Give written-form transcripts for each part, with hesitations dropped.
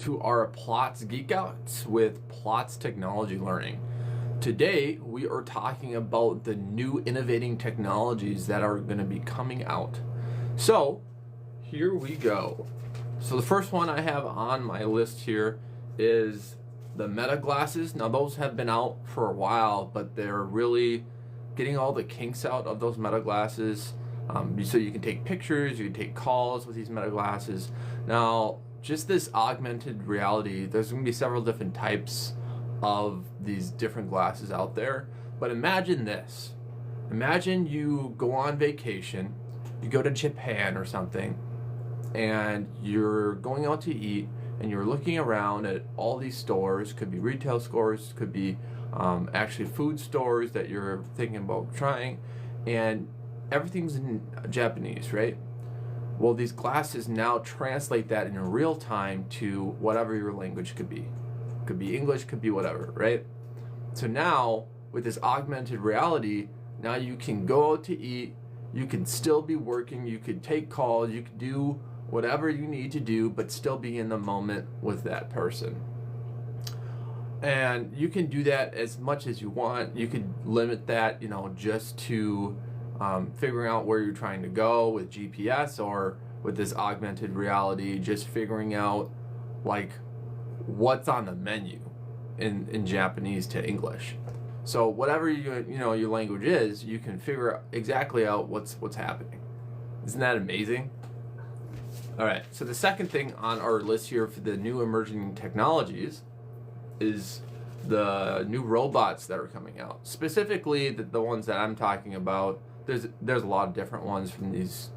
To our Plots Geek Outs with Plots Technology Learning. Today we are talking about the new innovating technologies that are going to be coming out. So here we go. So the first one I have on my list here is the Meta glasses. Now those have been out for a while, but they're really getting all the kinks out of those Meta glasses. So you can take pictures, you can take calls with these Meta glasses. Now just this augmented reality, there's going to be several different types of these different glasses out there. But imagine this. Imagine you go on vacation, you go to Japan or something, and you're going out to eat, and you're looking around at all these stores. Could be retail stores, could be actually food stores that you're thinking about trying, and everything's in Japanese, right? Well, these glasses now translate that in real time to whatever your language could be. Could be English, could be whatever, right? So now, with this augmented reality, now you can go out to eat, you can still be working, you could take calls, you could do whatever you need to do, but still be in the moment with that person. And you can do that as much as you want. You could limit that, just to figuring out where you're trying to go with GPS, or with this augmented reality, just figuring out like what's on the menu in Japanese to English. So whatever your language is, you can figure exactly out what's happening. Isn't that amazing? All right. So the second thing on our list here for the new emerging technologies is the new robots that are coming out. Specifically, the ones that I'm talking about. There's a lot of different ones from these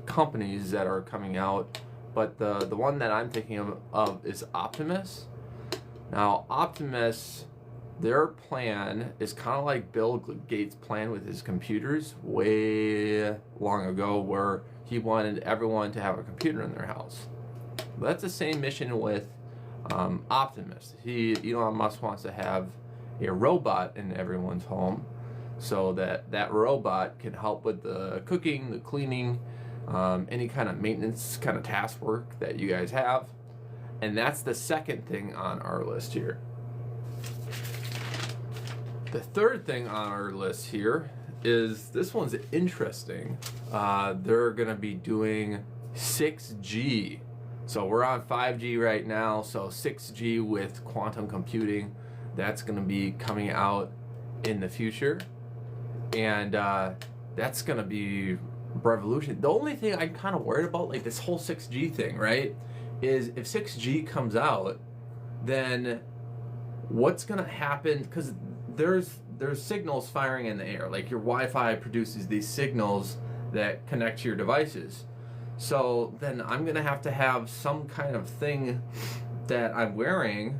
companies that are coming out, but the one that I'm thinking of is Optimus. Now, Optimus, their plan is kind of like Bill Gates' plan with his computers way long ago, where he wanted everyone to have a computer in their house. But that's the same mission with Optimus. Elon Musk wants to have a robot in everyone's home, so that robot can help with the cooking, the cleaning, any kind of maintenance kind of task work that you guys have. And that's the second thing on our list here. The third thing on our list here is, this one's interesting. They're going to be doing 6G. So we're on 5G right now, so 6G with quantum computing, that's going to be coming out in the future. And that's going to be revolution. The only thing I'm kind of worried about, like this whole 6G thing, right, is if 6G comes out, then what's going to happen? Because there's signals firing in the air. Like your Wi-Fi produces these signals that connect to your devices. So then I'm going to have some kind of thing that I'm wearing.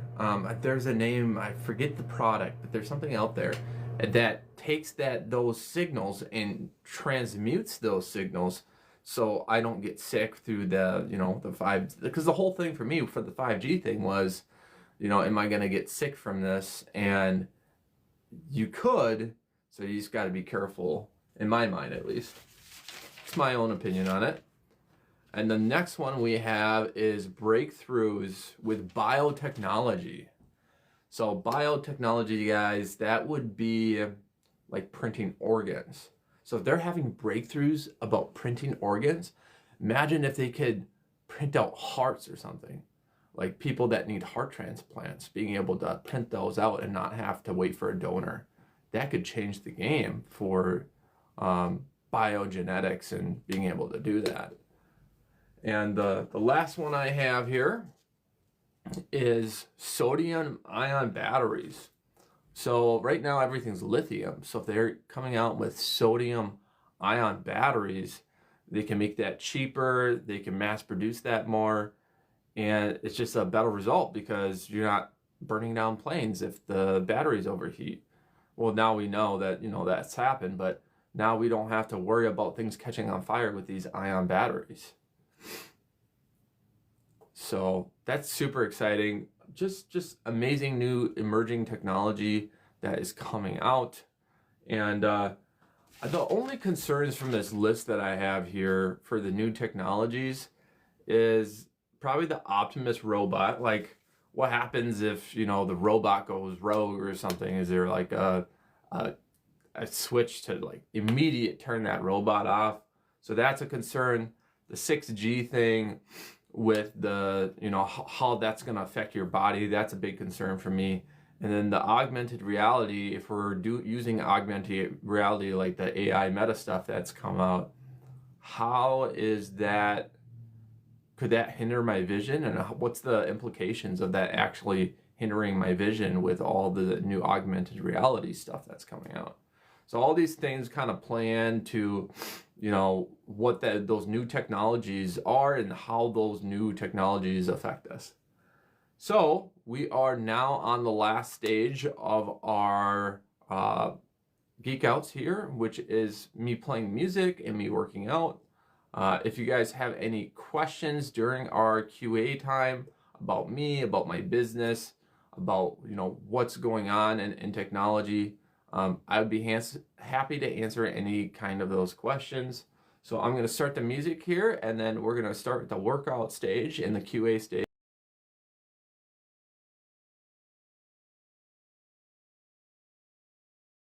There's a name, I forget the product, but there's something out there that takes those signals and transmutes those signals, so I don't get sick through the 5. Because the whole thing for me for the 5G thing was, am I going to get sick from this? And you could, so you just got to be careful, in my mind at least. It's my own opinion on it. And the next one we have is breakthroughs with biotechnology. So biotechnology, guys, that would be like printing organs. So if they're having breakthroughs about printing organs, imagine if they could print out hearts or something. Like people that need heart transplants, being able to print those out and not have to wait for a donor. That could change the game for biogenetics and being able to do that. And the last one I have here is sodium ion batteries. So right now everything's lithium. So if they're coming out with sodium ion batteries, they can make that cheaper, they can mass produce that more, and it's just a better result because you're not burning down planes if the batteries overheat. Well, now we know that that's happened, but now we don't have to worry about things catching on fire with these ion batteries. So that's super exciting. Just amazing new emerging technology that is coming out. And the only concerns from this list that I have here for the new technologies is probably the Optimus robot. Like, what happens if, you know, the robot goes rogue or something? Is there like a switch to like immediate turn that robot off? So that's a concern. The 6G thing with the, you know, how that's going to affect your body, that's a big concern for me. And then the augmented reality, if we're using augmented reality like the AI meta stuff that's come out, how is that, could that hinder my vision? And what's the implications of that actually hindering my vision with all the new augmented reality stuff that's coming out? So all these things kind of play into, you know, what those new technologies are and how those new technologies affect us. So we are now on the last stage of our geek outs here, which is me playing music and me working out. If you guys have any questions during our QA time about me, about my business, about, you know, what's going on in technology, I would be happy to answer any kind of those questions. So I'm going to start the music here, and then we're going to start the workout stage and the QA stage.